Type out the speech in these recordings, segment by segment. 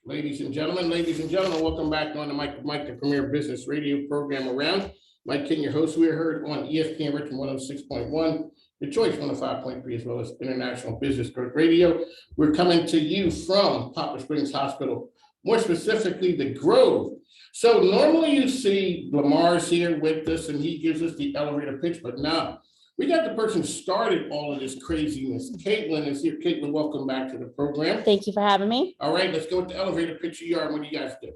Ladies and gentlemen, welcome back on the Mike, the premier business radio program around. Mike King, your host. We are heard on ESPN Richmond 106.1, The Choice 105.3, as well as International Business Radio. We're coming to you from Poplar Springs Hospital, more specifically the Grove. So normally you see Lamar's here with us and he gives us the elevator pitch, but now we got the person who started all of this craziness. Caitlin is here. Caitlin, welcome back to the program. Thank you for having me. All right, let's go with the elevator pitch. You are. What do you guys do?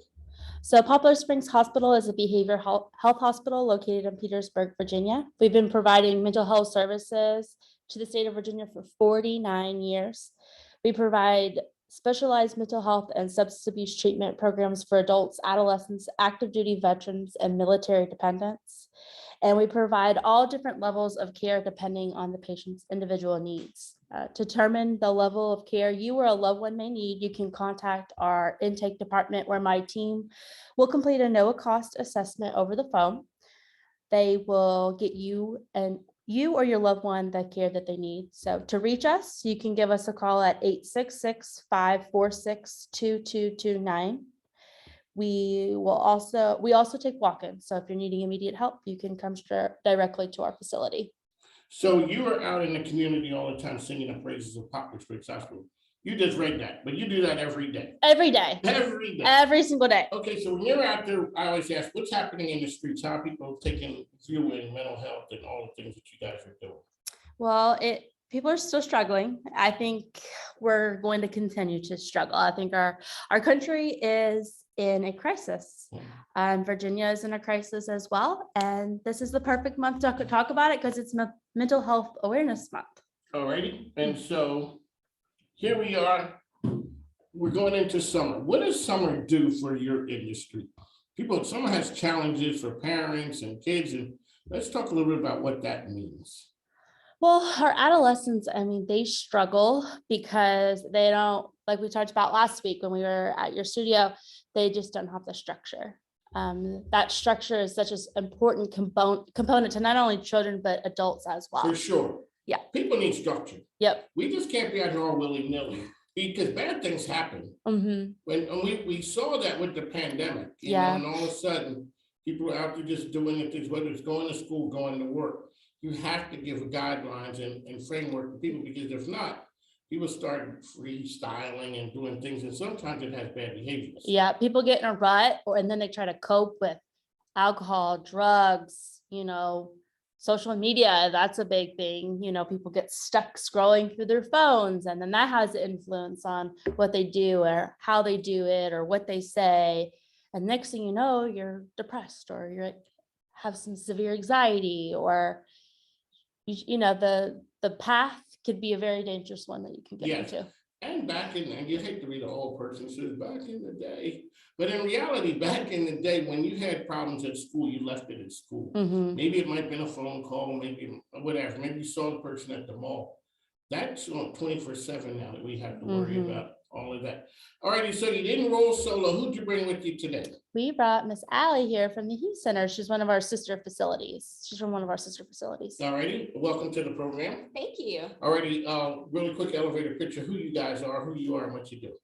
So Poplar Springs Hospital is a behavioral health hospital located in Petersburg, Virginia. We've been providing mental health services to the state of Virginia for 49 years. We provide specialized mental health and substance abuse treatment programs for adults, adolescents, active duty veterans, and military dependents. And we provide all different levels of care depending on the patient's individual needs. To determine the level of care you or a loved one may need, you can contact our intake department where my team will complete a no-cost assessment over the phone. They will get you or your loved one the care that they need. So to reach us, you can give us a call at 866-546-2229. We also take walk-ins. So if you're needing immediate help, you can come directly to our facility. So you are out in the community all the time singing the praises of Poplar Springs Hospital. You just read that, but you do that every day. Every day. Every day. Every single day. Okay, so when you're out there, I always ask, what's happening in the streets? How are people taking view in mental health and all the things that you guys are doing? Well, people are still struggling. I think we're going to continue to struggle. I think our country is in a crisis. Virginia is in a crisis as well. And this is the perfect month to talk about it because it's Mental Health Awareness Month. All righty. And so here we are. We're going into summer. What does summer do for your industry? Summer has challenges for parents and kids. And let's talk a little bit about what that means. Well, our adolescents, they struggle because they don't, like we talked about last week when we were at your studio, they just don't have the structure. That structure is such an important component to not only children, but adults as well. For sure. Yeah. People need structure. Yep. We just can't be out here all willy-nilly because bad things happen. Mm-hmm. We saw that with the pandemic, you know, and all of a sudden people are out there just doing the things, whether it's going to school, going to work. You have to give guidelines and framework to people because if not, people start freestyling and doing things, and sometimes it has bad behaviors. Yeah, people get in a rut, and then they try to cope with alcohol, drugs, social media. That's a big thing. People get stuck scrolling through their phones, and then that has influence on what they do or how they do it or what they say. And next thing you know, you're depressed or you have some severe anxiety or the path could be a very dangerous one that you can get into. And you hate to be the old person who says back in the day, but in reality, back in the day, when you had problems at school, you left it at school. Mm-hmm. Maybe it might have been a phone call, maybe whatever. Maybe you saw the person at the mall. That's on 24/7 now that we have to worry about all of that. All righty, so you didn't roll solo. Who'd you bring with you today? We brought Miss Allie here from the Youth Center. She's one of our sister facilities. She's from one of our sister facilities. All righty, welcome to the program. Thank you. All righty, really quick elevator picture, who you guys are, who you are, and what you do.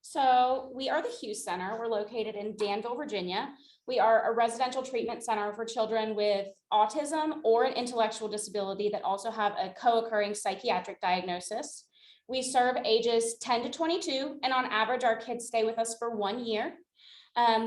So we are the Youth Center. We're located in Danville, Virginia. We are a residential treatment center for children with autism or an intellectual disability that also have a co-occurring psychiatric diagnosis. We serve ages 10 to 22, and on average, our kids stay with us for 1 year.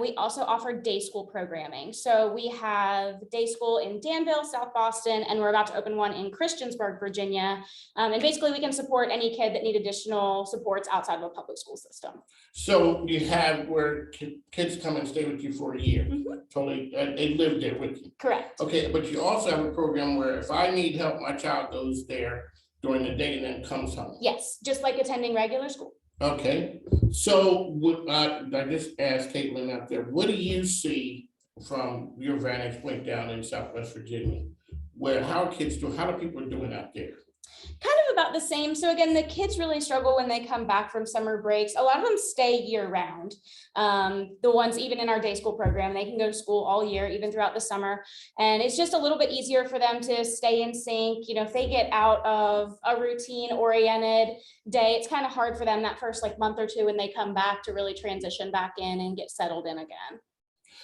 We also offer day school programming. So we have day school in Danville, South Boston, and we're about to open one in Christiansburg, Virginia. And basically we can support any kid that need additional supports outside of a public school system. So you have where kids come and stay with you for a year. Mm-hmm. Totally, they live there with you. Correct. Okay, but you also have a program where if I need help, my child goes there during the day and then comes home. Yes, just like attending regular school. Okay, so I just asked Caitlin out there, what do you see from your vantage point down in Southwest Virginia? How are kids doing? How are people doing out there? Kind of about the same. So again, the kids really struggle when they come back from summer breaks. A lot of them stay year round. The ones even in our day school program, they can go to school all year, even throughout the summer. And it's just a little bit easier for them to stay in sync. You know, if they get out of a routine oriented day, it's kind of hard for them that first like month or two when they come back to really transition back in and get settled in again.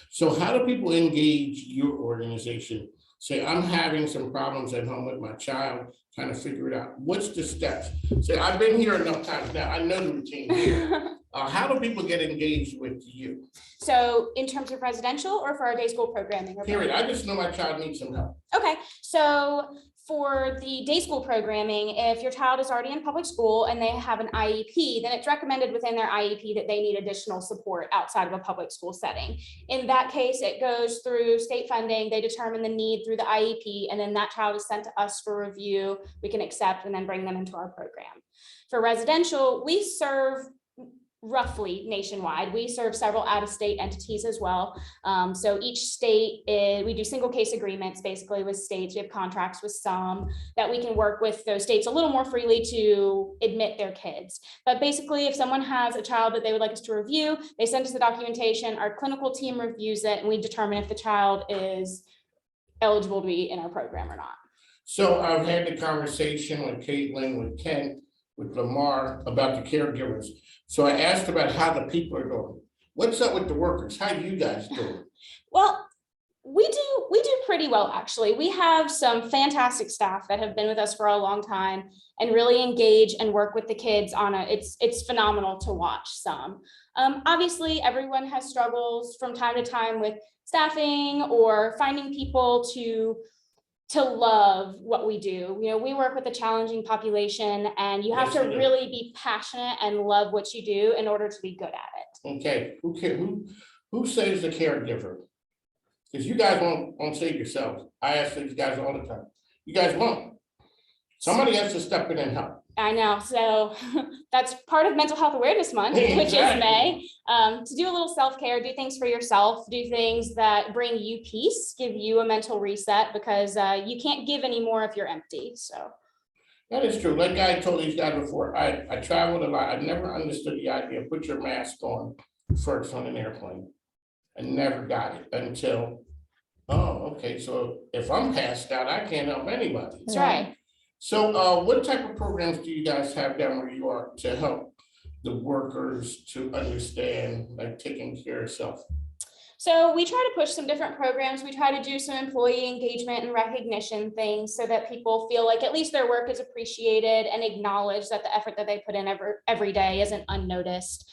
So how do people engage your organization? Say, I'm having some problems at home with my child, trying to figure it out. What's the steps? Say, I've been here enough times now. I know the routine here. How do people get engaged with you? So in terms of residential or for our day school programming? Period. I just know my child needs some help. Okay, so for the day school programming, if your child is already in public school and they have an IEP, then it's recommended within their IEP that they need additional support outside of a public school setting. In that case, it goes through state funding. They determine the need through the IEP, and then that child is sent to us for review. We can accept and then bring them into our program. For residential, we serve roughly nationwide. We serve several out-of-state entities as well. So each state, we do single case agreements basically with states. We have contracts with some that we can work with those states a little more freely to admit their kids. But basically, if someone has a child that they would like us to review, they send us the documentation, our clinical team reviews it, and we determine if the child is eligible to be in our program or not. So I've had the conversation with Caitlin, with Ken, with Lamar about the caregivers. So I asked about how the people are doing. What's up with the workers? How you guys doing? Well, we do pretty well, actually. We have some fantastic staff that have been with us for a long time and really engage and work with the kids on it's phenomenal to watch some. Obviously, everyone has struggles from time to time with staffing or finding people to love what we do. You know, we work with a challenging population, and you have to really be passionate and love what you do in order to be good at it. Okay, who saves the caregiver? Because you guys won't save yourselves. I ask these guys all the time. You guys won't. Somebody has to step in and help. I know. So that's part of Mental Health Awareness Month, which is May, to do a little self-care, do things for yourself, do things that bring you peace, give you a mental reset, because you can't give anymore if you're empty. So that is true. Like I told these guys before, I traveled a lot. I never understood the idea of put your mask on first on an airplane. I never got it until, oh, okay. So if I'm passed out, I can't help anybody. that's right. So what type of programs do you guys have down where you are to help the workers to understand like taking care of self? So we try to push some different programs. We try to do some employee engagement and recognition things so that people feel like at least their work is appreciated and acknowledged, that the effort that they put in every day isn't unnoticed.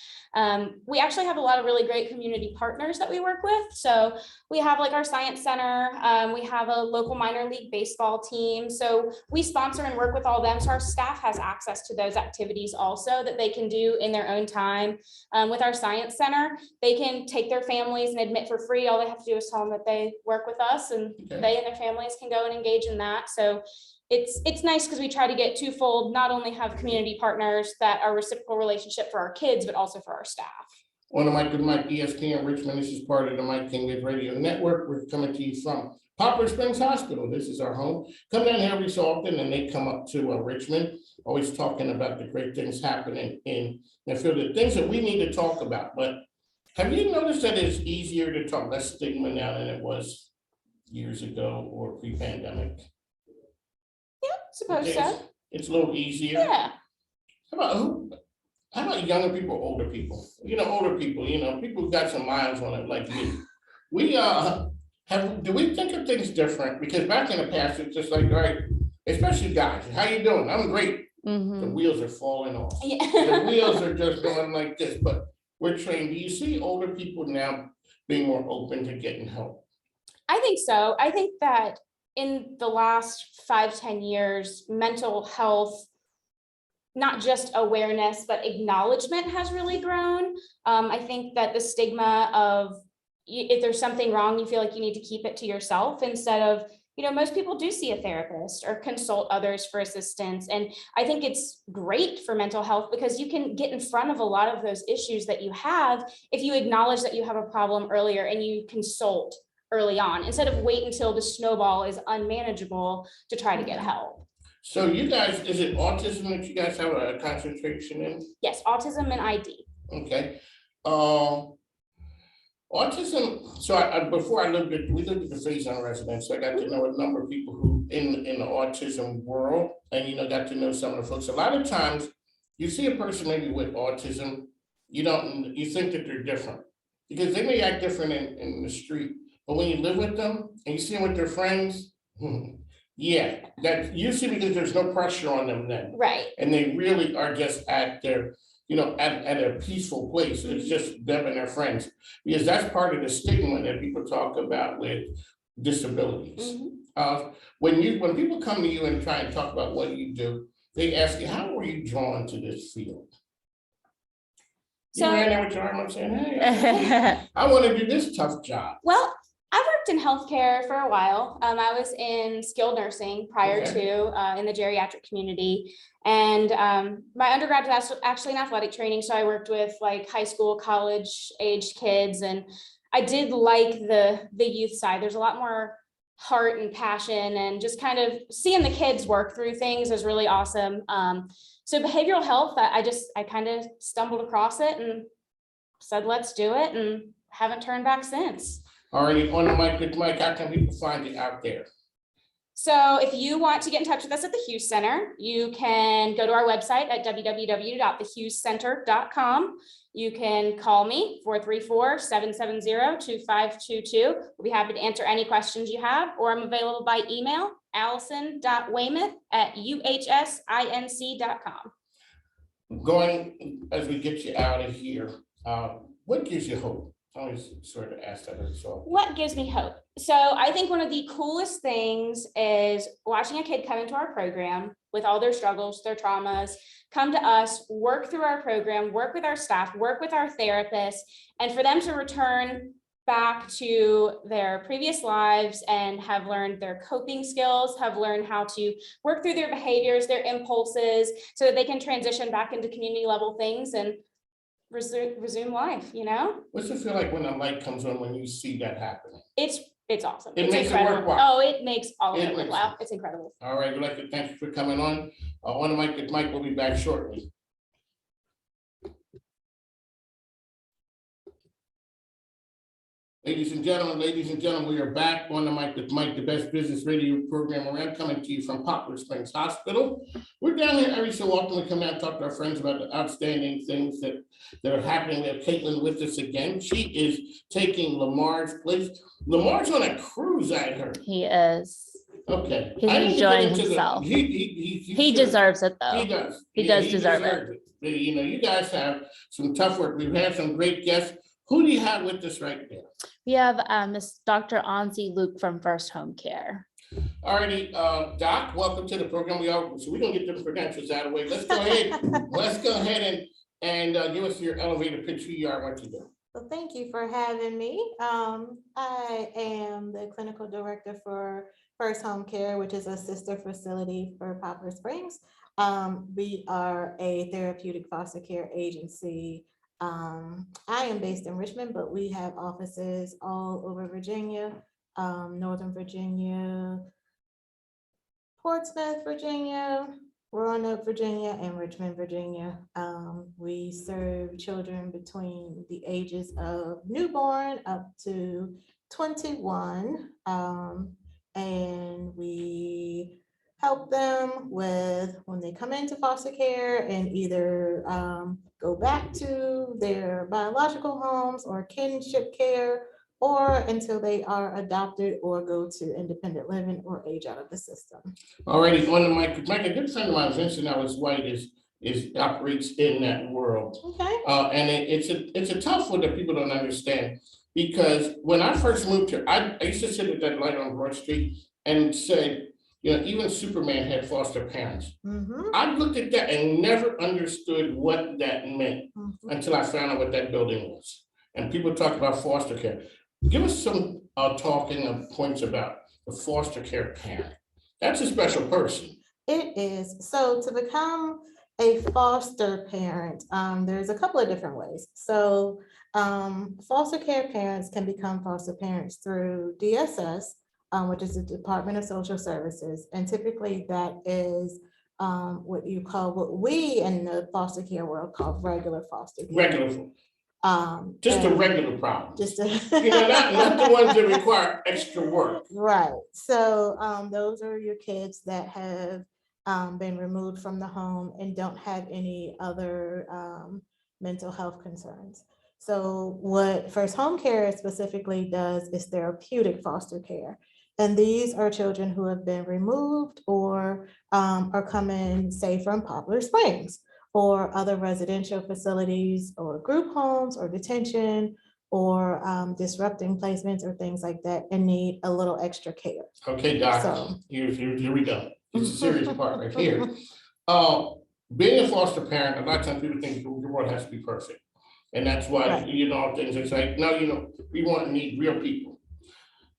We actually have a lot of really great community partners that we work with. So we have like our science center, we have a local minor league baseball team. So we sponsor and work with all them. So our staff has access to those activities also that they can do in their own time. With our science center, they can take their families and admit for free. All they have to do is tell them that they work with us, and they and their families can go and engage in that. So it's nice because we try to get twofold, not only have community partners that are reciprocal relationship for our kids, but also for our staff. On the mic with Mike, ESPN Richmond. This is part of the Mike King Live Radio Network. We're coming to you from Poplar Springs Hospital. This is our home. Come down here every so often, and they come up to Richmond, always talking about the great things happening in the field, the things that we need to talk about. But have you noticed that it's easier to talk, less stigma now than it was years ago or pre-pandemic? Suppose so. It's a little easier. Yeah. How about younger people, older people? Older people, people who got some miles on it like me. Do we think of things different? Because back in the past, it's just like, all right, especially guys, how you doing? I'm great. Mm-hmm. The wheels are falling off. Yeah. The wheels are just going like this, but we're trained. Do you see older people now being more open to getting help? I think so. I think that in the last 5-10 years, mental health, not just awareness, but acknowledgement has really grown. I think that the stigma of if there's something wrong, you feel like you need to keep it to yourself instead of, most people do see a therapist or consult others for assistance. And I think it's great for mental health because you can get in front of a lot of those issues that you have if you acknowledge that you have a problem earlier and you consult early on, instead of wait until the snowball is unmanageable to try to get help. So you guys, is it autism that you guys have a concentration in? Yes, autism and ID. Okay. Autism, so before we lived at the phase on residence, so I got to know a number of people who in the autism world, and got to know some of the folks. A lot of times you see a person maybe with autism, you think that they're different because they may act different in the street, but when you live with them and you see them with their friends, yeah, that usually because there's no pressure on them then. Right. And they really are just at their, at a peaceful place. It's just them and their friends. Because that's part of the stigma that people talk about with disabilities. When people come to you and try and talk about what you do, they ask you, how were you drawn to this field? You ran there with your arm up saying, hey, I want to do this tough job. Well, I worked in healthcare for a while. I was in skilled nursing prior to in the geriatric community. And my undergrad was actually in athletic training. So I worked with like high school, college aged kids. And I did like the youth side. There's a lot more heart and passion, and just kind of seeing the kids work through things is really awesome. So behavioral health, I kind of stumbled across it and said, let's do it, and haven't turned back since. Already on the mic with Mike, how can people find you out there? So if you want to get in touch with us at the Hughes Center, you can go to our website at www.thehughescenter.com. You can call me 434-770-2522. We'll be happy to answer any questions you have, or I'm available by email, allison.weymouth@uhsinc.com. Going, as we get you out of here, what gives you hope? I always sort of ask that. So what gives me hope? So I think one of the coolest things is watching a kid come into our program with all their struggles, their traumas, come to us, work through our program, work with our staff, work with our therapists, and for them to return back to their previous lives and have learned their coping skills, have learned how to work through their behaviors, their impulses, so that they can transition back into community level things and resume life. What's it feel like when the light comes on when you see that happening? It's awesome. It it's makes incredible. it worthwhile. Oh, it makes all of it worthwhile. It's incredible. All right, we'd like to thank you for coming on. On the mic, Mike will be back shortly. Ladies and gentlemen, we are back on the mic with Mike, the best business radio program around, coming to you from Poplar Springs Hospital. We're down here every so often. We come down and talk to our friends about the outstanding things that are happening. We have Caitlin with us again. She is taking Lamar's place. Lamar's on a cruise, I heard. He is. Okay. He's enjoying himself. He deserves it, though. He does. He does deserve it. You guys have some tough work. We've had some great guests. Who do you have with us right now? We have Miss Dr. Anzi Luke from First Home Care. All righty, Doc, welcome to the program. So we're gonna get the credentials out of the way. Let's go ahead and give us your elevator pitch, who you are, what you do. Well, thank you for having me. I am the clinical director for First Home Care, which is a sister facility for Poplar Springs. We are a therapeutic foster care agency. I am based in Richmond, but we have offices all over Virginia, Northern Virginia, Portsmouth, Virginia, Roanoke, Virginia, and Richmond, Virginia. We serve children between the ages of newborn up to 21, and we help them with when they come into foster care and either go back to their biological homes or kinship care, or until they are adopted or go to independent living or age out of the system. All righty, on the mic, a good friend of mine, Vincent Ellis White, is operates in that world. Okay. And it's a tough one that people don't understand, because when I first moved here, I used to sit at that light on Broad Street and said, even Superman had foster parents. I looked at that and never understood what that meant until I found out what that building was. And people talk about foster care. Give us some talking points about the foster care parent. That's a special person. It is. So to become a foster parent, there's a couple of different ways. So foster care parents can become foster parents through DSS, which is the Department of Social Services. And typically that is what we in the foster care world call regular foster care. Regular, just a and regular problem. Just Not the ones that require extra work. Right. So those are your kids that have been removed from the home and don't have any other mental health concerns. So what First Home Care specifically does is therapeutic foster care. And these are children who have been removed or are coming, say, from Poplar Springs or other residential facilities or group homes or detention or disrupting placements or things like that and need a little extra care. Okay, Doc, So- here we go. It's a serious part right here. Being a foster parent, a lot of times people think the world has to be perfect. And that's why, Right. things, it's like, no, we want and need real people.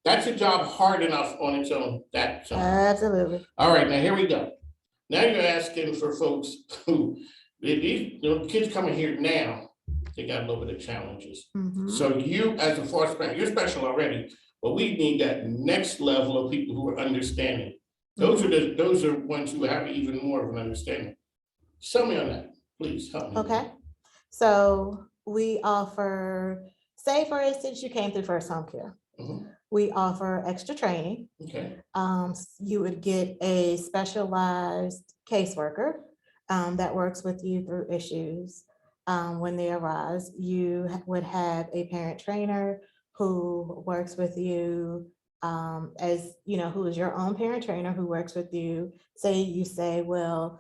That's a job hard enough on its own, Absolutely. All right, now here we go. Now you're asking for folks who, these, kids coming here now, they got a little bit of challenges. Mhm. So you, as a foster parent, you're special already, but we need that next level of people who are understanding. Those are ones who have even more of an understanding. Tell me on that, please help me. Okay. So we offer, say for instance, you came through First Home Care. Mhm. We offer extra training. Okay, You would get a specialized caseworker that works with you through issues when they arise. You would have a parent trainer who works with you as, who is your own parent trainer who works with you. Say you say, well,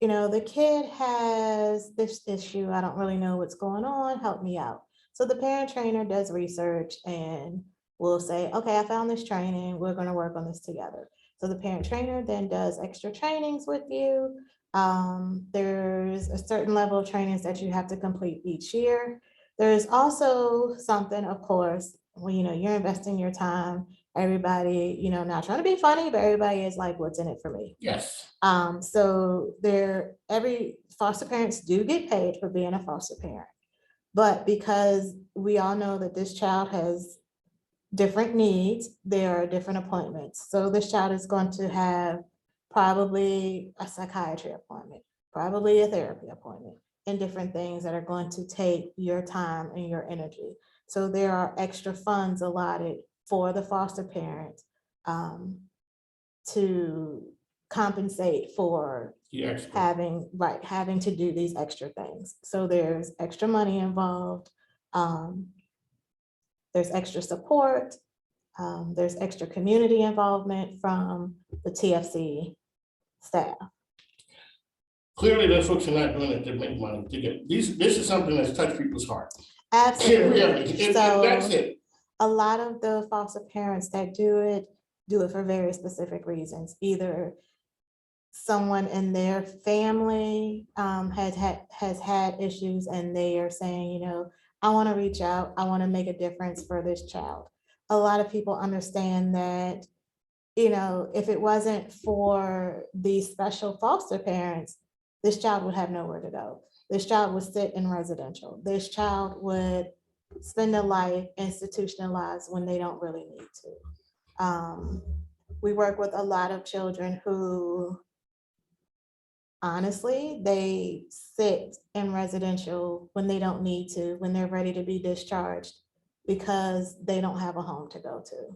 the kid has this issue. I don't really know what's going on. Help me out. So the parent trainer does research and will say, okay, I found this training. We're going to work on this together. So the parent trainer then does extra trainings with you. There's a certain level of trainings that you have to complete each year. There's also something, of course, when you're investing your time, everybody, not trying to be funny, but everybody is like, what's in it for me? yes. So every foster parents do get paid for being a foster parent. But because we all know that this child has different needs, there are different appointments. So this child is going to have probably a psychiatry appointment, probably a therapy appointment, and different things that are going to take your time and your energy. So there are extra funds allotted for the foster parent to compensate for having to do these extra things. So there's extra money involved. There's extra support. There's extra community involvement from the TFC staff. Clearly, those folks are not doing it to make money. This is something that's touched people's heart. Absolutely. Really, So that's it. a lot of the foster parents that do it for very specific reasons. Either someone in their family has had issues and they are saying, I want to reach out, I want to make a difference for this child. A lot of people understand that, if it wasn't for these special foster parents, this child would have nowhere to go. This child would sit in residential. This child would spend a life institutionalized when they don't really need to. We work with a lot of children who, honestly, they sit in residential when they don't need to, when they're ready to be discharged, because they don't have a home to go to.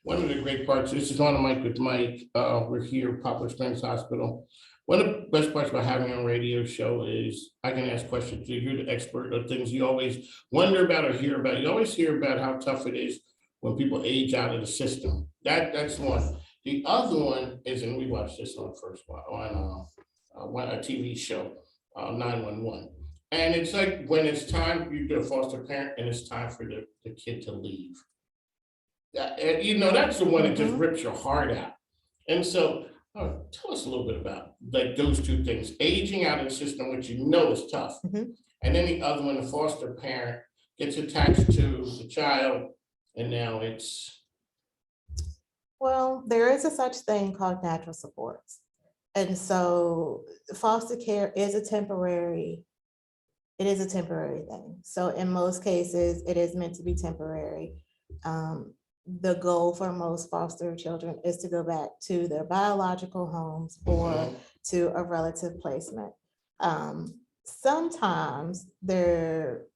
One of the great parts, this is on the mic with Mike, we're here at Poplar Springs Hospital. One of the best parts about having a radio show is I can ask questions. You're the expert of things you always wonder about or hear about. You always hear about how tough it is when people age out of the system. That's one. The other one is, and we watched this on first on a TV show, 911. And it's like when it's time, you're a foster parent and it's time for the kid to leave. That's the one that just rips your heart out. And so tell us a little bit about like those two things, aging out of the system, which is tough. And then the other one, the foster parent gets attached to the child and now it's. Well, there is a such thing called natural supports. And so foster care is a temporary thing. So in most cases, it is meant to be temporary. the goal for most foster children is to go back to their biological homes or to a relative placement. Sometimes there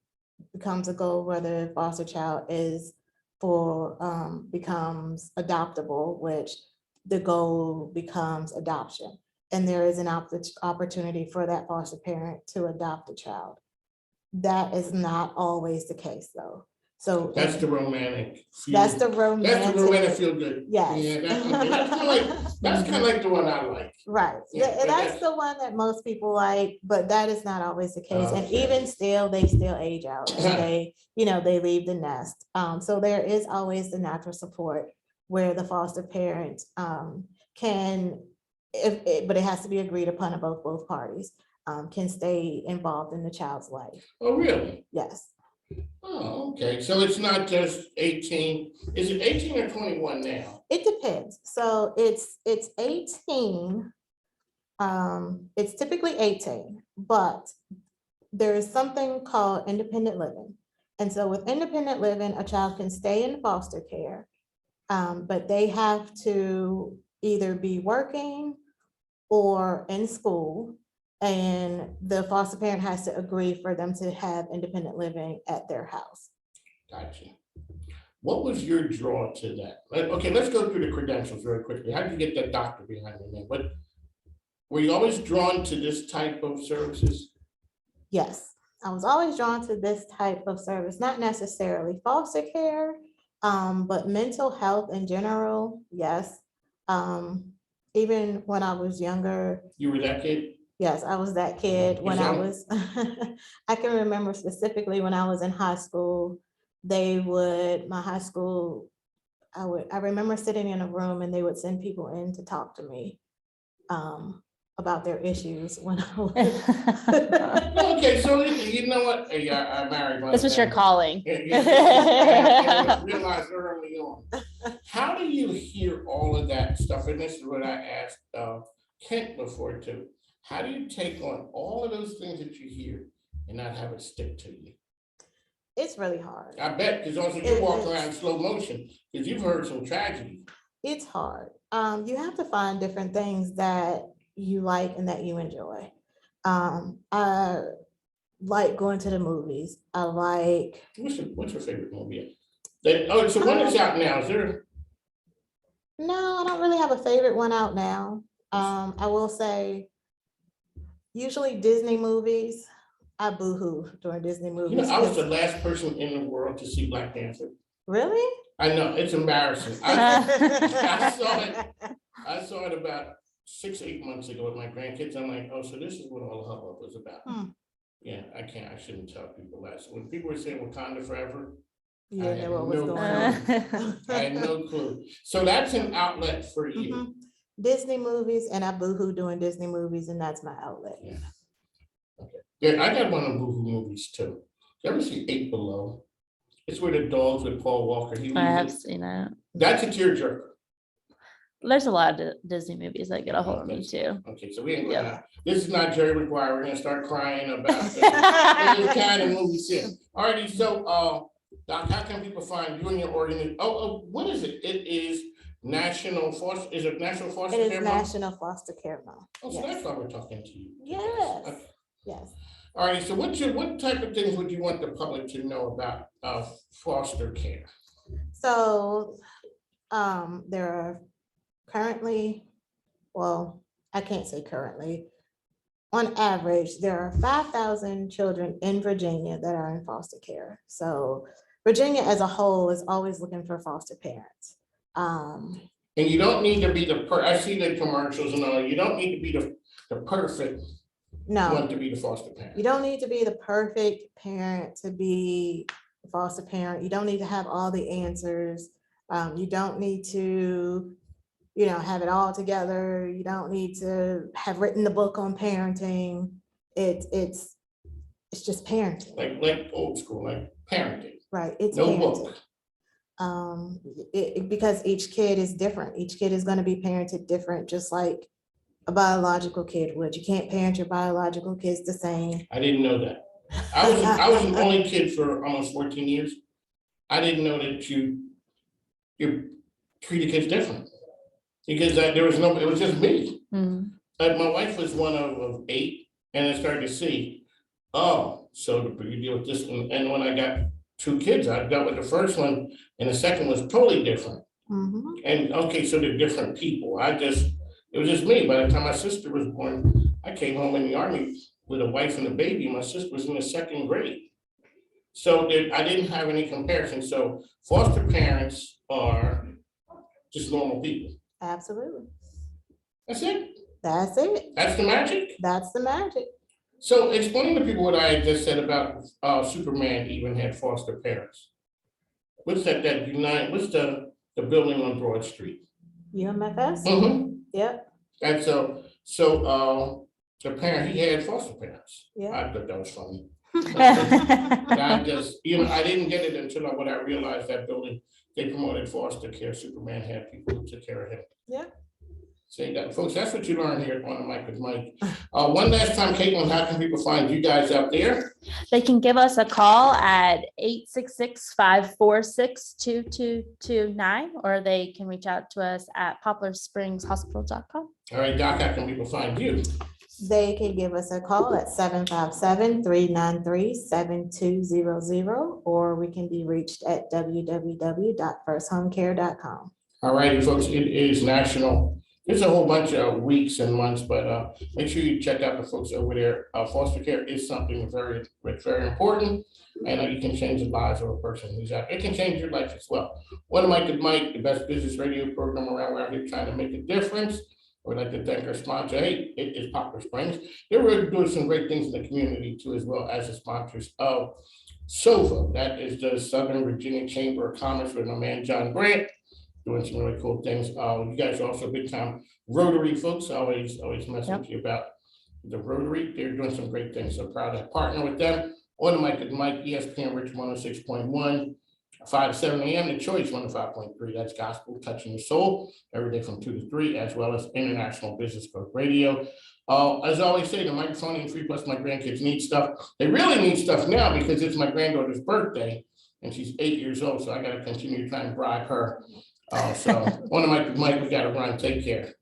becomes a goal where the foster child becomes adoptable, which the goal becomes adoption. And there is an opportunity for that foster parent to adopt a child. That is not always the case, though. So That's the romantic. that's the romantic. Feel good. Yes. Yeah, that's kind of like the one I like. Right. Yeah, And but that's the one that most people like, but that is not always the case. And Okay. even still, they still age out and they leave the nest. So there is always the natural support where the foster parent can, but it has to be agreed upon by both parties, can stay involved in the child's life. Oh, really? Yes. Oh, okay. So it's not just 18. Is it 18 or 21 now? It depends. So it's 18. It's typically 18, but there is something called independent living. And so with independent living, a child can stay in foster care, but they have to either be working or in school, and the foster parent has to agree for them to have independent living at their house. Gotcha. What was your draw to that? Okay, let's go through the credentials very quickly. How did you get that doctor behind your name? But were you always drawn to this type of services? Yes, I was always drawn to this type of service, not necessarily foster care, but mental health in general, yes. Even when I was younger. You were that kid? Yes, I was that kid when I So- was, I can remember specifically when I was in high school, my high school, I remember sitting in a room and they would send people in to talk to me about their issues when I was. Okay, so you know what? Hey, I married my This was your family. calling. Yeah, I realized early on. How do you hear all of that stuff? And this is what I asked Kent before too. How do you take on all of those things that you hear and not have it stick to you? It's really hard. I bet, because also you walk around in slow motion, because you've heard some tragedy. It's hard. You have to find different things that you like and that you enjoy. I like going to the movies. I like. What's your favorite movie? It's the one that's out now. Is there? No, I don't really have a favorite one out now. I will say, usually Disney movies, I boo-hoo during Disney movies. You know, I was the last person in the world to see Black Panther. Really? I know, it's embarrassing. I saw it about 6-8 months ago with my grandkids. I'm like, oh, so this is what all the hubbub was about. Yeah, I shouldn't tell people that. So when people were saying Wakanda forever, You I didn't had know what was no going clue. on. I had no clue. So that's an outlet for you. Mhm. Disney movies, and I boo-hoo doing Disney movies, and that's my outlet. Yeah. Okay. Yeah, I got one of the Boohoo movies too. You ever see 8 Below? It's where the dogs with Paul Walker. I have seen it. That's a tearjerker. There's a lot of Disney movies that get a hold of me too. Okay, so we ain't Yeah. gonna, this is not Jerry Maguire. We're gonna start crying about this kind of movies here. Alrighty, so Doc, how can people find you and your organization? What is it? It is National Foster, is it National Foster It Care is Month? National Foster Care Month. Oh, so Yes. that's why we're talking to you. Yes. Okay. Yes. All right, so what type of things would you want the public to know about foster care? So there are currently, well, I can't say currently, on average, there are 5,000 children in Virginia that are in foster care. So Virginia as a whole is always looking for foster parents. And you don't need to be I see the commercials and all, you don't need to be the perfect No, one to be the foster parent. you don't need to be the perfect parent to be a foster parent. You don't need to have all the answers. You don't need to, have it all together. You don't need to have written the book on parenting. It's just parenting, Like old school, like parenting, right? It's no parenting. book. Because each kid is different. Each kid is going to be parented different, just like a biological kid would. You can't parent your biological kids the same. I didn't know that. I was an only kid for almost 14 years. I didn't know that you treat the kids different. Because there was no, it was just me. Mm. My wife was one of 8, and I started to see, oh, so you deal with this one. And when I got 2 kids, I dealt with the first one, and the second was totally different. Mhm. And okay, so they're different people. It was just me. By the time my sister was born, I came home in the Army with a wife and a baby. My sister was in the 2nd grade. So I didn't have any comparison. So foster parents are just normal people. Absolutely. That's it. That's it. That's the magic. That's the magic. So explain to people what I had just said about Superman even had foster parents. What's that unite, what's the building on Broad Street? UMFS? Mm-hmm. Yep. And so the parent, he had foster parents. Yeah. I thought that was funny. And I just, I didn't get it until when I realized that building, they promoted foster care. Superman had people who took care of him. Yeah. Say that, folks, that's what you learn here on the Mic with Mike. One last time, Caitlin, how can people find you guys out there? They can give us a call at 866-546-2229, or they can reach out to us at poplarspringshospital.com. All right, Doc, how can people find you? They can give us a call at 757-393-7200, or we can be reached at www.firsthomecare.com. All righty, folks, it is national. There's a whole bunch of weeks and months, but make sure you check out the folks over there. Foster care is something very, very important, and you can change the lives of a person who's out. It can change your life as well. One of Mike, the best business radio program around. We're out here trying to make a difference. We'd like to thank our sponsor. Hey, it is Poplar Springs. They're really doing some great things in the community too, as well as the sponsors of SOVA. That is the Southern Virginia Chamber of Commerce with my man John Grant, doing some really cool things. You guys are also big time Rotary folks. Always message you about the Rotary. They're doing some great things. So proud to partner with them. On the Mic with Mike, ESPN Rich 106.1, 5 to 7 a.m. The Choice 105.3. That's gospel touching the soul every day from 2 to 3, as well as International Business Growth Radio. As I always say, the microphone ain't free, plus my grandkids need stuff. They really need stuff now because it's my granddaughter's birthday and she's 8 years old. So I got to continue trying to bribe her. So on the Mic with Mike, we got to run. Take care.